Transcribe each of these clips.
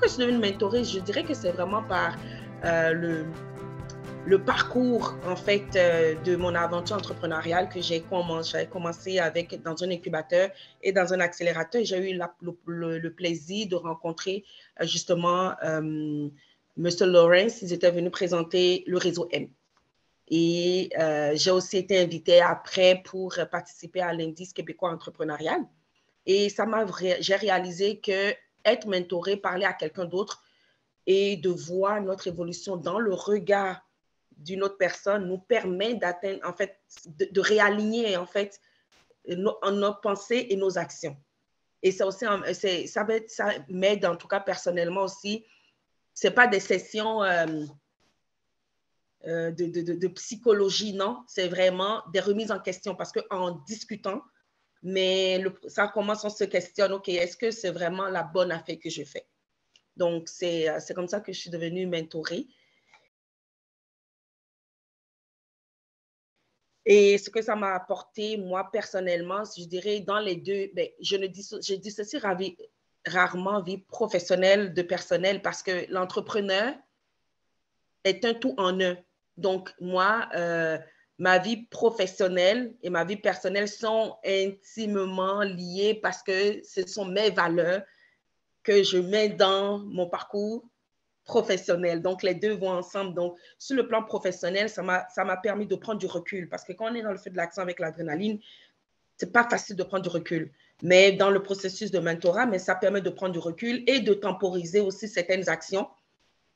que je suis devenue mentorée, je dirais que c'est vraiment par le parcours, en fait, de mon aventure entrepreneuriale que j'ai commencé avec dans un incubateur et dans un accélérateur. J'ai eu le plaisir de rencontrer justement M. Lawrence. Ils étaient venus présenter le réseau M. Et j'ai aussi été invitée après pour participer à l'indice québécois entrepreneurial. Et j'ai réalisé que être mentoré, parler à quelqu'un d'autre et de voir notre évolution dans le regard d'une autre personne nous permet d'atteindre, en fait, de réaligner, en fait, nos pensées et nos actions. Et ça aussi, ça m'aide, en tout cas, personnellement aussi. C'est pas des sessions de psychologie, non. C'est vraiment des remises en question parce qu'en discutant, mais ça commence, on se questionne, OK, est-ce que c'est vraiment la bonne affaire que je fais? Donc, c'est comme ça que je suis devenue mentorée. Et ce que ça m'a apporté, moi, personnellement, je dirais, dans les deux, ben, je dissocie rarement vie professionnelle de personnel parce que l'entrepreneur est un tout en un. Donc, moi, ma vie professionnelle et ma vie personnelle sont intimement liées parce que ce sont mes valeurs que je mets dans mon parcours professionnel. Donc, les deux vont ensemble. Donc, sur le plan professionnel, ça m'a permis de prendre du recul parce que quand on est dans le feu de l'action avec l'adrénaline, c'est pas facile de prendre du recul. Mais dans le processus de mentorat, mais ça permet de prendre du recul et de temporiser aussi certaines actions.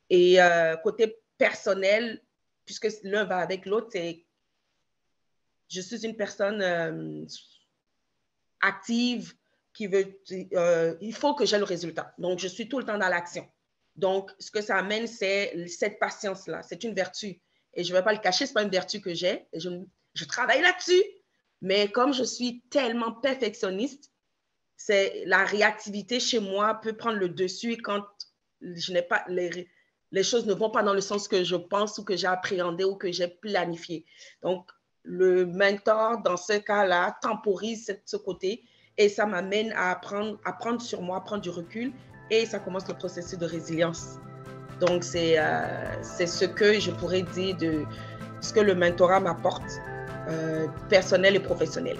Et côté personnel, puisque l'un va avec l'autre, c'est je suis une personne active qui veut, il faut que j'ai le résultat. Donc, je suis tout le temps dans l'action. Donc, ce que ça amène, c'est cette patience-là. C'est une vertu. Et je ne vais pas le cacher, ce n'est pas une vertu que j'ai. Je travaille là-dessus. Mais comme je suis tellement perfectionniste, la réactivité chez moi peut prendre le dessus quand je n'ai pas les choses ne vont pas dans le sens que je pense ou que j'ai appréhendé ou que j'ai planifié. Donc, le mentor, dans ce cas-là, temporise ce côté et ça m'amène à prendre sur moi, à prendre du recul et ça commence le processus de résilience. Donc, c'est ce que je pourrais dire de ce que le mentorat m'apporte, personnel et professionnel.